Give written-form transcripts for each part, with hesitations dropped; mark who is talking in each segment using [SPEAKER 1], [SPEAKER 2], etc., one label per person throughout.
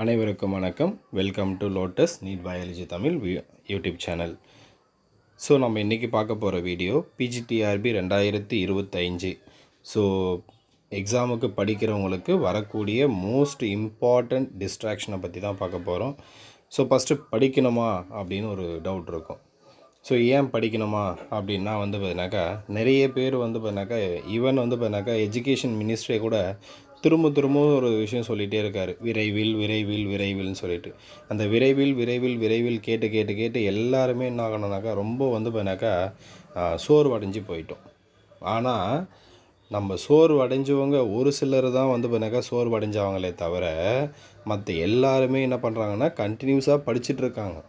[SPEAKER 1] அனைவருக்கும் வணக்கம். Welcome to Lotus NEET biology Tamil YouTube channel. So நம்ம இன்றைக்கி பார்க்க போகிற வீடியோ பிஜிடிஆர்பி 2025. ஸோ எக்ஸாமுக்கு படிக்கிறவங்களுக்கு வரக்கூடிய மோஸ்ட் இம்பார்ட்டண்ட் டிஸ்ட்ராக்ஷனை பற்றி தான் பார்க்க போகிறோம். ஸோ ஃபஸ்ட்டு படிக்கணுமா அப்படின்னு ஒரு டவுட் இருக்கும். ஸோ ஏன் படிக்கணுமா அப்படின்னா பார்த்தீங்கன்னாக்கா நிறைய பேர் பார்த்தீங்கன்னாக்கா ஈவன் பார்த்தீங்கன்னாக்கா எஜுகேஷன் மினிஸ்ட்ரே கூட திரும்ப ஒரு விஷயம் சொல்லிகிட்டே இருக்கார், விரைவில் விரைவில் விரைவில்னு சொல்லிட்டு. அந்த விரைவில் விரைவில் விரைவில் கேட்டு கேட்டு கேட்டு எல்லாருமே என்ன ஆகணும்னாக்கா ரொம்ப பார்த்தீங்கன்னாக்கா சோர்வடைஞ்சு போயிட்டோம். ஆனால் நம்ம சோர்வடைஞ்சவங்க ஒரு சிலர் தான் பார்த்தீங்கன்னாக்கா சோர்வடைஞ்சவங்களே தவிர மற்ற எல்லாருமே என்ன பண்ணுறாங்கன்னா கண்டினியூஸாக படிச்சுட்டு இருக்காங்க.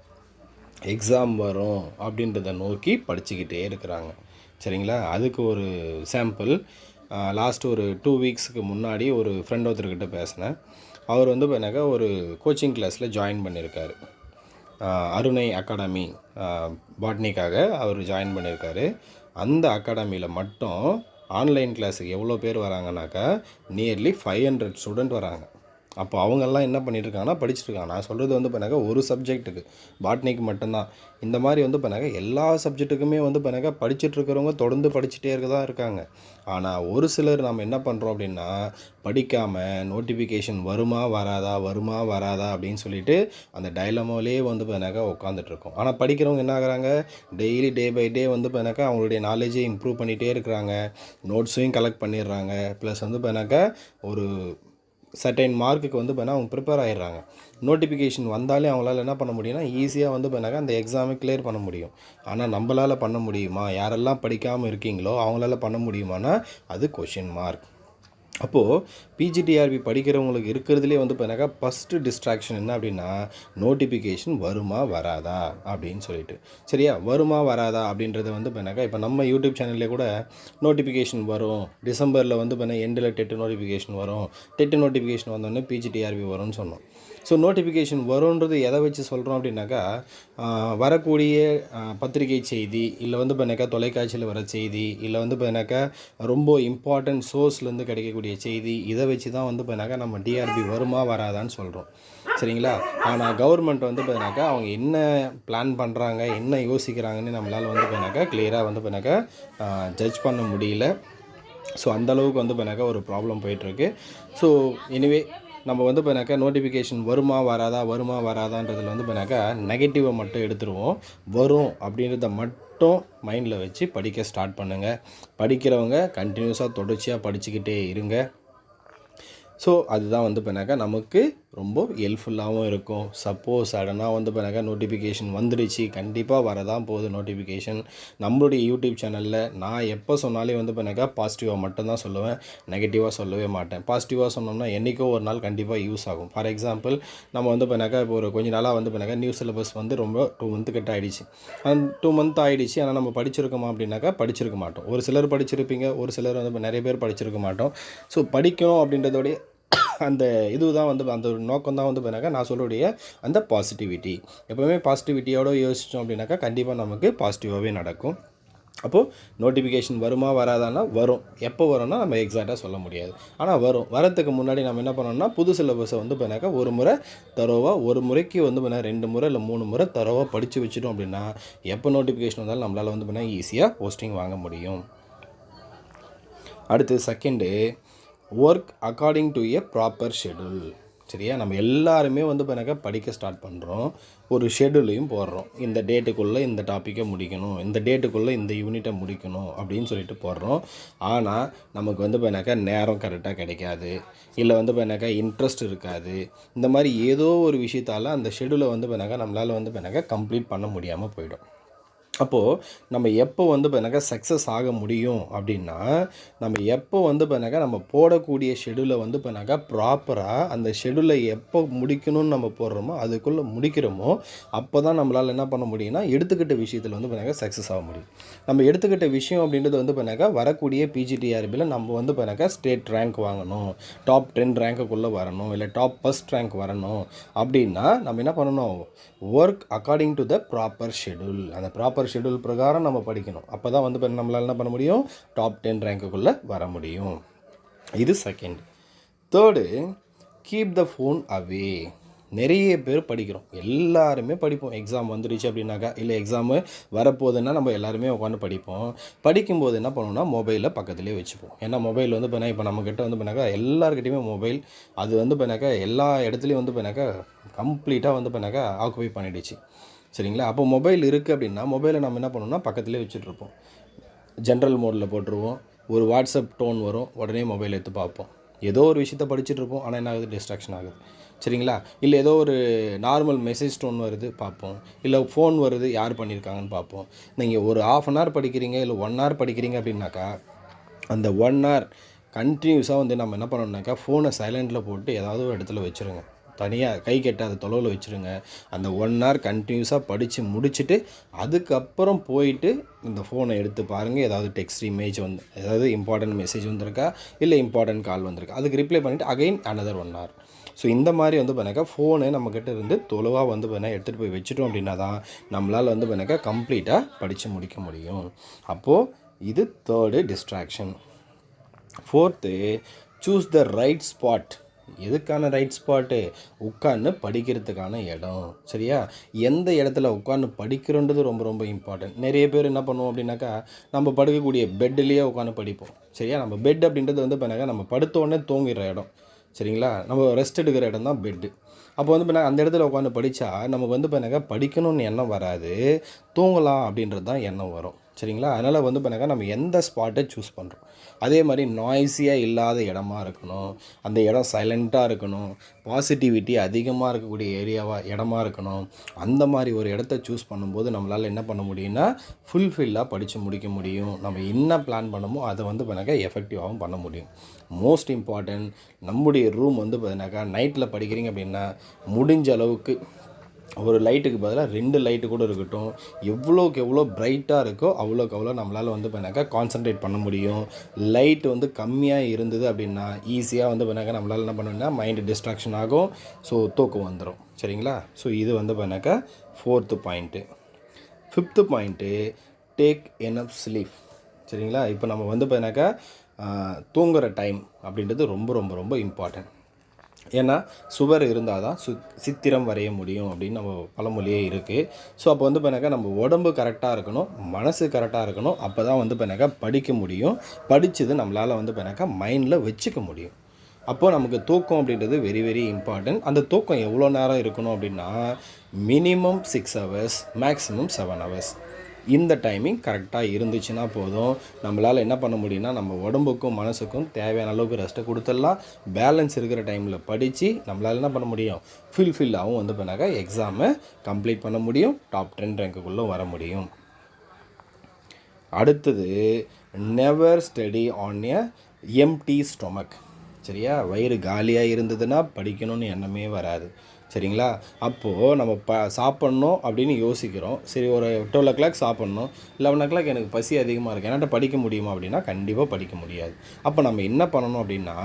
[SPEAKER 1] எக்ஸாம் வரும் அப்படின்றத நோக்கி படிச்சுக்கிட்டே இருக்கிறாங்க. சரிங்களா? அதுக்கு ஒரு சாம்பிள், லாஸ்ட் ஒரு 2 வீக்ஸுக்கு முன்னாடி ஒரு ஃப்ரெண்ட் ஒருத்தர்கிட்ட பேசினேன். அவர் பார்த்தீங்கன்னாக்கா ஒரு கோச்சிங் கிளாஸில் ஜாயின் பண்ணியிருக்காரு. அருணை அகாடமி பாட்னிக்காக அவர் ஜாயின் பண்ணியிருக்காரு. அந்த அகாடமியில் மட்டும் ஆன்லைன் கிளாஸுக்கு எவ்வளோ பேர் வராங்கனாக்கா நியர்லி 500 ஸ்டூடெண்ட் வராங்க. அப்போ அவங்கெல்லாம் என்ன பண்ணிட்டுருக்காங்கன்னா படிச்சுட்ருக்காங்க. நான் சொல்கிறது பார்த்தீங்கன்னாக்கா ஒரு சப்ஜெக்ட்டுக்கு, பாட்னிக்கு மட்டும்தான். இந்த மாதிரி பார்த்தீங்கன்னாக்கா எல்லா சப்ஜெக்ட்டுக்குமே பார்த்தீங்கன்னாக்கா படிச்சுட்ருக்கிறவங்க தொடர்ந்து படிச்சுட்டே தான் இருக்காங்க. ஆனால் ஒரு சிலர் நம்ம என்ன பண்ணுறோம் அப்படின்னா படிக்காமல் நோட்டிஃபிகேஷன் வருமா வராதா அப்படின்னு சொல்லிட்டு அந்த டைலமோலே பார்த்தீங்கன்னாக்கா உட்காந்துட்ருக்கோம். ஆனால் படிக்கிறவங்க என்ன ஆகுறாங்க, டெய்லி டே பை டே பார்த்தீங்கன்னாக்கா அவங்களுடைய நாலேஜை இம்ப்ரூவ் பண்ணிகிட்டே இருக்கிறாங்க, நோட்ஸையும் கலெக்ட் பண்ணிடுறாங்க. ப்ளஸ் பார்த்தீங்கன்னாக்கா ஒரு சர்டைன் மார்க்குக்கு பார்த்தீங்கன்னா அவங்க ப்ரிப்பேர் ஆகிடுறாங்க. நோட்டிஃபிகேஷன் வந்தாலே அவங்களால என்ன பண்ண முடியும்னா ஈஸியாக பார்த்தீங்கன்னாக்கா அந்த எக்ஸாமை கிளியர் பண்ண முடியும். ஆனால் நம்மளால் பண்ண முடியுமா? யாரெல்லாம் படிக்காமல் இருக்கீங்களோ அவங்களால பண்ண முடியுமானா அது கொஷின் மார்க். அப்போது பிஜிடிஆர்பி படிக்கிறவங்களுக்கு இருக்கிறதுலே பார்த்தீங்கன்னாக்கா ஃபஸ்ட்டு டிஸ்ட்ராக்ஷன் என்ன அப்படின்னா நோட்டிஃபிகேஷன் வருமா வராதா அப்படின்னு சொல்லிட்டு. சரியா? வருமா வராதா அப்படின்றது பார்த்தீங்கன்னாக்கா இப்போ நம்ம யூடியூப் சேனல்லே கூட நோட்டிஃபிகேஷன் வரும், டிசம்பரில் பார்த்தீங்கன்னா எண்டில் டெட் நோட்டிஃபிகேஷன் வரும், டெட் நோட்டிஃபிகேஷன் வந்தோடனே பிஜிடிஆர்பி வரும்னு சொன்னோம். ஸோ நோட்டிஃபிகேஷன் வரும்ன்றது எதை வச்சு சொல்கிறோம் அப்படின்னாக்கா வரக்கூடிய பத்திரிகை செய்தி இல்லை பார்த்தீங்கன்னாக்கா தொலைக்காட்சியில் வர செய்தி இல்லை பார்த்தீங்கன்னாக்கா ரொம்ப இம்பார்ட்டன்ட் சோர்ஸ்லேருந்து கிடைக்கக்கூடிய செய்தி, இதை வச்சு தான் பார்த்தீங்கன்னாக்கா நம்ம டிஆர்பி வருமா வராதான்னு சொல்கிறோம். சரிங்களா? ஆனால் கவர்மெண்ட் பார்த்தீங்கன்னாக்கா அவங்க என்ன பிளான் பண்ணுறாங்க, என்ன யோசிக்கிறாங்கன்னு நம்மளால் பார்த்தீங்கன்னாக்கா கிளியராக பார்த்தீங்கன்னாக்கா ஜட்ஜ் பண்ண முடியல. ஸோ அந்தளவுக்கு பார்த்தீங்கன்னாக்கா ஒரு ப்ராப்ளம் போயிட்டுருக்கு. ஸோ எனிவே நம்ம பார்த்தீங்கன்னாக்கா நோட்டிஃபிகேஷன் வருமா வராதான்றதில் பார்த்தீங்கன்னாக்கா நெகட்டிவை மட்டும் எடுத்துருவோம். வரும் அப்படின்றத மட்டும் மைண்டில் வச்சு படிக்க ஸ்டார்ட் பண்ணுங்கள். படிக்கிறவங்க கண்டினியூஸாக தொடர்ச்சியாக படிச்சுக்கிட்டே இருங்க. ஸோ அதுதான் பார்த்தீங்கன்னாக்கா நமக்கு ரொம்ப ஹெல்ப்ஃபுல்லாகவும் இருக்கும். சப்போஸ் சடனாக பார்த்தீங்கன்னாக்கா நோட்டிஃபிகேஷன் வந்துடுச்சு, கண்டிப்பாக வரதான் போகுது நோட்டிஃபிகேஷன். நம்மளுடைய யூடியூப் சேனலில் நான் எப்போ சொன்னாலே பார்த்தீங்கன்னாக்கா பாசிட்டிவாக மட்டும்தான் சொல்லுவேன், நெகட்டிவாக சொல்லவே மாட்டேன். பாசிட்டிவாக சொன்னோம்னா என்றைக்கோ ஒரு நாள் கண்டிப்பாக யூஸ் ஆகும். ஃபார் எக்ஸாம்பிள் நம்ம பார்த்தீங்கன்னாக்கா இப்போ ஒரு கொஞ்சம் நாளாக பார்த்தீங்கன்னாக்கா நியூ சிலபஸ் ரொம்ப 2 மந்த்து கிட்ட ஆகிடுச்சு. அந்த 2 மந்த் ஆகிடுச்சு. ஆனால் நம்ம படிச்சிருக்கோமா அப்படின்னாக்கா படிச்சிருக்க மாட்டோம். ஒரு சிலர் படிச்சிருப்பீங்க, ஒரு சிலர் நிறைய பேர் படிச்சிருக்க மாட்டோம். ஸோ படிக்கணும் அப்படின்றதோடைய அந்த இதுதான் அந்த ஒரு நோக்கம் தான் பார்த்தீங்கன்னாக்கா நான் சொல்லக்கூடிய அந்த பாசிட்டிவிட்டி. எப்போவுமே பாசிட்டிவிட்டியோடு யோசித்தோம் அப்படின்னாக்கா கண்டிப்பாக நமக்கு பாசிட்டிவாகவே நடக்கும். அப்போது நோட்டிஃபிகேஷன் வருமா வராதான்னா வரும். எப்போ வரும்னா நம்ம எக்ஸாக்டாக சொல்ல முடியாது, ஆனால் வரும். வரத்துக்கு முன்னாடி நம்ம என்ன பண்ணோம்னா புது சிலபஸை பார்த்தீங்கன்னாக்கா ஒரு முறை தரோவாக, ஒரு முறைக்கு பார்த்தீங்கன்னா 2 முறை இல்லை 3 முறை தரோவாக படித்து வச்சிட்டோம் அப்படின்னா எப்போ நோட்டிஃபிகேஷன் வந்தாலும் நம்மளால் பார்த்தீங்கன்னா ஈஸியாக போஸ்டிங் வாங்க முடியும். அடுத்து second, work according to a proper schedule. சரியா? நம்ம எல்லாருமே பார்த்தீங்கன்னாக்கா படிக்க ஸ்டார்ட் பண்ணுறோம், ஒரு ஷெடியூலையும் போடுறோம். இந்த டேட்டுக்குள்ளே இந்த டாப்பிக்கை முடிக்கணும், இந்த டேட்டுக்குள்ளே இந்த யூனிட்டை முடிக்கணும் அப்படின்னு சொல்லிட்டு போடுறோம். ஆனால் நமக்கு பார்த்தீங்கன்னாக்கா நேரம் கரெக்டாக கிடைக்காது, இல்லை பார்த்தீங்கன்னாக்கா இன்ட்ரெஸ்ட் இருக்காது. இந்த மாதிரி ஏதோ ஒரு விஷயத்தால் அந்த ஷெடியூலை பார்த்தீங்கன்னாக்கா நம்மளால் பார்த்தீங்கன்னாக்கா கம்ப்ளீட் பண்ண முடியாமல் போயிடும். அப்போது நம்ம எப்போ பார்த்தீங்கன்னாக்கா சக்ஸஸ் ஆக முடியும் அப்படின்னா நம்ம எப்போ பார்த்தீங்கன்னாக்கா நம்ம போடக்கூடிய ஷெடியூலை பார்த்தீங்கன்னாக்கா ப்ராப்பராக அந்த ஷெடியூலை எப்போ முடிக்கணும்னு நம்ம போடுறோமோ அதுக்குள்ளே முடிக்கிறோமோ அப்போ தான் நம்மளால் என்ன பண்ண முடியும்னா எடுத்துக்கிட்ட விஷயத்தில் பார்த்தீங்கன்னாக்கா சக்ஸஸ் ஆக முடியும். நம்ம எடுத்துக்கிட்ட விஷயம் அப்படின்றது பார்த்தீங்கன்னாக்கா வரக்கூடிய பிஜிடிஆர்பியில் நம்ம பார்த்தீங்கன்னாக்கா ஸ்டேட் ரேங்க் வாங்கணும், டாப் 10 ரேங்க்குள்ளே வரணும், இல்லை டாப் ஃபஸ்ட் ரேங்க் வரணும் அப்படின்னா நம்ம என்ன பண்ணணும், work according to the proper schedule. அந்த ப்ராப்பர் ஷெடியூல் பிரகாரம் நம்ம படிக்கணும். அப்போ தான் நம்மளால் என்ன பண்ண முடியும், டாப் 10 ரேங்க்குள்ளே வர முடியும். இது second. Third, keep the phone away. நிறைய பேர் படிக்கிறோம், எல்லாருமே படிப்போம். எக்ஸாம் வந்துடுச்சு அப்படின்னாக்கா, இல்லை எக்ஸாமு வரப்போகுதுன்னா நம்ம எல்லாருமே உட்காந்து படிப்போம். படிக்கும்போது என்ன பண்ணுவோம்னா மொபைலில் பக்கத்துலேயே வச்சுப்போம். ஏன்னா மொபைல் வந்து பார்த்தீங்கன்னா இப்போ நம்மக்கிட்ட வந்து பார்த்தீங்கன்னாக்கா எல்லாருக்கிட்டையுமே மொபைல், அது வந்து பார்த்தீங்கன்னாக்கா எல்லா இடத்துலையும் வந்து பார்த்தீங்கன்னாக்கா கம்ப்ளீட்டாக வந்து பார்த்தீங்கன்னாக்கா ஆக்குபை பண்ணிடுச்சு. சரிங்களா? அப்போ மொபைல் இருக்குது அப்படின்னா மொபைலை நம்ம என்ன பண்ணணும்னா பக்கத்துலேயே வச்சுட்ருப்போம். ஜென்ரல் மோடில் போட்டுருவோம். ஒரு வாட்ஸ்அப் டோன் வரும், உடனே மொபைல் எடுத்து பார்ப்போம். ஏதோ ஒரு விஷயத்த படிச்சுட்ருப்போம், ஆனால் என்ன ஆகுது, டிஸ்ட்ராக்ஷன் ஆகுது. சரிங்களா? இல்லை ஏதோ ஒரு நார்மல் மெசேஜ் டோன் வருது பார்ப்போம், இல்லை ஃபோன் வருது யார் பண்ணியிருக்காங்கன்னு பார்ப்போம். நீங்கள் ஒரு 1/2 hour படிக்கிறீங்க, இல்லை 1 hour படிக்கிறீங்க அப்படின்னாக்கா, அந்த 1 hour கண்டினியூஸாக வந்து நம்ம என்ன பண்ணணும்னாக்கா ஃபோனை சைலண்டில் போட்டு ஏதாவது ஒரு இடத்துல வச்சுருங்க. தனியாக கை கெட்டாத தொலைவில் வச்சுருங்க. அந்த 1 hour கண்டினியூஸாக படித்து முடிச்சுட்டு அதுக்கப்புறம் போயிட்டு இந்த ஃபோனை எடுத்து பாருங்கள். ஏதாவது டெக்ஸ்ட் இமேஜ் வந்து ஏதாவது இம்பார்ட்டன்ட் மெசேஜ் வந்திருக்கா, இல்லை இம்பார்ட்டன்ட் கால் வந்திருக்கா, அதுக்கு ரிப்ளை பண்ணிவிட்டு அகைன் another 1 hour. ஸோ இந்த மாதிரி வந்து பண்ணாக்கா ஃபோனு நம்மக்கிட்ட இருந்து தொலைவாக வந்து பண்ணால் எடுத்துகிட்டு போய் வச்சுட்டோம் அப்படின்னா தான் நம்மளால் வந்து பண்ணாக்கா கம்ப்ளீட்டாக படித்து முடிக்க முடியும். அப்போது இது 3rd distraction. 4th, choose the right spot. எதுக்கான ரைட் ஸ்பாட்டு? உட்காந்து படிக்கிறதுக்கான இடம். சரியா? எந்த இடத்துல உட்காந்து படிக்கிறோன்றது ரொம்ப ரொம்ப இம்பார்ட்டன்ட். நிறைய பேர் என்ன பண்ணுவோம் அப்படின்னாக்கா, நம்ம படுக்கக்கூடிய பெட்டிலேயே உட்காந்து படிப்போம். சரியா? நம்ம பெட் அப்படின்றது வந்து பண்ணாக்கா நம்ம படுத்தோடனே தூங்கிற இடம். சரிங்களா? நம்ம ரெஸ்ட் எடுக்கிற இடம் தான் பெட்டு. அப்போ வந்து பண்ணால் அந்த இடத்துல உட்காந்து படித்தா நமக்கு வந்து பண்ணாக்கா படிக்கணும்னு எண்ணம் வராது, தூங்கலாம் அப்படின்றது தான் எண்ணம் வரும். சரிங்களா? அதனால் வந்து பண்ணாக்கா நம்ம எந்த ஸ்பாட்டை சூஸ் பண்ணுறோம். அதே மாதிரி நாய்ஸியாக இல்லாத இடமா இருக்கணும், அந்த இடம் சைலண்ட்டாக இருக்கணும், பாசிட்டிவிட்டி அதிகமாக இருக்கக்கூடிய இடமா இருக்கணும். அந்த மாதிரி ஒரு இடத்த சூஸ் பண்ணும்போது நம்மளால் என்ன பண்ண முடியும்னா ஃபுல்ஃபில்லாக படித்து முடிக்க முடியும். நம்ம என்ன பிளான் பண்ணமோ அதை வந்து பண்ணாக்கா எஃபெக்டிவாகவும் பண்ண முடியும். மோஸ்ட் இம்பார்ட்டன்ட், நம்முடைய ரூம் வந்து பார்த்தீங்கன்னாக்கா நைட்டில் படிக்கிறீங்க அப்படின்னா முடிஞ்ச அளவுக்கு ஒரு லைட்டுக்கு பதிலாக 2 லைட்டு கூட இருக்கட்டும். எவ்வளோக்கு எவ்வளோ பிரைட்டாக இருக்கோ அவ்வளோக்கு அவ்வளோ நம்மளால் வந்து பண்ணாக்கா கான்சன்ட்ரேட் பண்ண முடியும். லைட் வந்து கம்மியாக இருந்தது அப்படின்னா ஈஸியாக வந்து பண்ணாக்கா நம்மளால் என்ன பண்ணணும்னா மைண்டு டிஸ்ட்ராக்ஷன் ஆகும். ஸோ தூக்கம் வந்துடும். சரிங்களா? ஸோ இது வந்து பண்ணாக்கா 4th point. 5th point, take enough sleep. சரிங்களா? இப்போ நம்ம வந்து பார்த்தீங்கன்னாக்கா தூங்குகிற டைம் அப்படின்றது ரொம்ப ரொம்ப ரொம்ப இம்பார்ட்டன்ட். ஏன்னா சுவர் இருந்தால் தான் சித்திரம் வரைய முடியும் அப்படின்னு நம்ம பழமொழியே இருக்குது. ஸோ அப்போ வந்து பார்த்தீங்கன்னாக்கா நம்ம உடம்பு கரெக்டாக இருக்கணும், மனசு கரெக்டாக இருக்கணும். அப்போ தான் வந்து பார்த்தீங்கன்னாக்கா படிக்க முடியும். படித்தது நம்மளால் வந்து பார்த்தீங்கன்னாக்கா மைண்டில் வச்சுக்க முடியும். அப்போது நமக்கு தூக்கம் அப்படின்றது வெரி வெரி இம்பார்ட்டன்ட். அந்த தூக்கம் எவ்வளோ நேரம் இருக்கணும் அப்படின்னா மினிமம் 6 hours, மேக்ஸிமம் 7 hours. இந்த டைமிங் கரெக்டாக இருந்துச்சுன்னா போதும், நம்மளால் என்ன பண்ண முடியும்னா நம்ம உடம்புக்கும் மனசுக்கும் தேவையான அளவுக்கு ரெஸ்ட்டை கொடுத்துடலாம். பேலன்ஸ் இருக்கிற டைமில் படித்து நம்மளால் என்ன பண்ண முடியும், ஃபுல்ஃபில்லாகவும் வந்து பண்ணாக்கா எக்ஸாமை கம்ப்ளீட் பண்ண முடியும், டாப் 10 ரேங்க்குள்ளே வர முடியும். அடுத்தது, never study on a empty stomach. சரியா? வயிறு காலியாக இருந்ததுன்னா படிக்கணும்னு எண்ணமே வராது. சரிங்களா? அப்போது நம்ம சாப்பிட்ணும் அப்படின்னு யோசிக்கிறோம். சரி, ஒரு 12 o'clock சாப்பிட்ணும், 11 o'clock எனக்கு பசி அதிகமாக இருக்குது, என்கிட்ட படிக்க முடியுமா அப்படின்னா கண்டிப்பாக படிக்க முடியாது. அப்போ நம்ம என்ன பண்ணணும் அப்படின்னா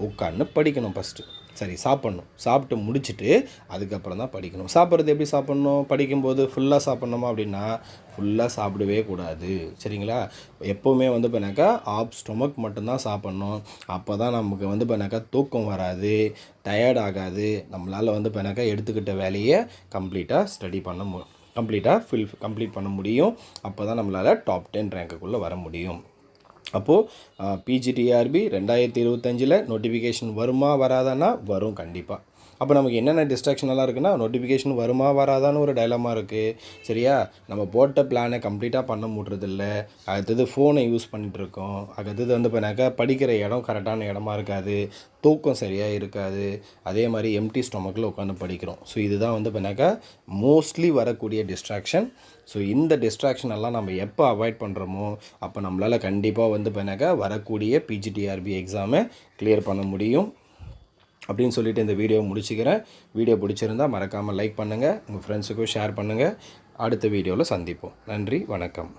[SPEAKER 1] உட்காந்து படிக்கணும் ஃபஸ்ட்டு. சரி, சாப்பிட்ணும், சாப்பிட்டு முடிச்சுட்டு அதுக்கப்புறம் தான் படிக்கணும். சாப்பிட்றது எப்படி சாப்பிட்ணும்? படிக்கும்போது ஃபுல்லாக சாப்பிட்ணுமா அப்படின்னா ஃபுல்லாக சாப்பிடவே கூடாது. சரிங்களா? எப்போவுமே வந்து பண்ணாக்கா ஆஃப் ஸ்டொமக் மட்டும்தான் சாப்பிட்ணும். அப்போ தான் நமக்கு வந்து பண்ணாக்கா தூக்கம் வராது, டயர்ட் ஆகாது. நம்மளால் வந்து பண்ணாக்கா எடுத்துக்கிட்ட வேலையை கம்ப்ளீட்டாக கம்ப்ளீட் பண்ண முடியும். அப்போ தான் நம்மளால் டாப் 10 ரேங்க்குள்ளே வர முடியும். அப்போது பிஜிடிஆர்பி 2025 நோட்டிஃபிகேஷன் வருமா வராதான்னா வரும் கண்டிப்பாக. அப்போ நமக்கு என்னென்ன டிஸ்ட்ராக்ஷன் எல்லாம் இருக்குன்னா நோட்டிஃபிகேஷன் வருமா வராதான்னு ஒரு டைலமா இருக்குது. சரியா? நம்ம போட்ட பிளானை கம்ப்ளீட்டாக பண்ண முடியறதில்ல. அடுத்தது ஃபோனை யூஸ் பண்ணிகிட்ருக்கோம். அடுத்தது வந்து பண்ணாக்கா படிக்கிற இடம் கரெக்டான இடமா இருக்காது, தூக்கம் சரியாக இருக்காது, அதே மாதிரி எம்டி ஸ்டொமக்கில் உட்காந்து படிக்கிறோம். ஸோ இதுதான் வந்து பண்ணாக்கா மோஸ்ட்லி வரக்கூடிய டிஸ்ட்ராக்ஷன். ஸோ இந்த டிஸ்ட்ராக்ஷன் எல்லாம் நம்ம எப்போ அவாய்ட் பண்ணுறோமோ அப்போ நம்மளால் கண்டிப்பாக வந்து பண்ணாக்கா வரக்கூடிய பிஜிடிஆர்பி எக்ஸாமை கிளியர் பண்ண முடியும் அப்படின்னு சொல்லிட்டு இந்த வீடியோவை முடிச்சுக்கிறேன். வீடியோ பிடிச்சிருந்தால் மறக்காமல் லைக் பண்ணுங்கள், உங்கள் ஃப்ரெண்ட்ஸுக்கும் ஷேர் பண்ணுங்கள். அடுத்த வீடியோவில் சந்திப்போம். நன்றி, வணக்கம்.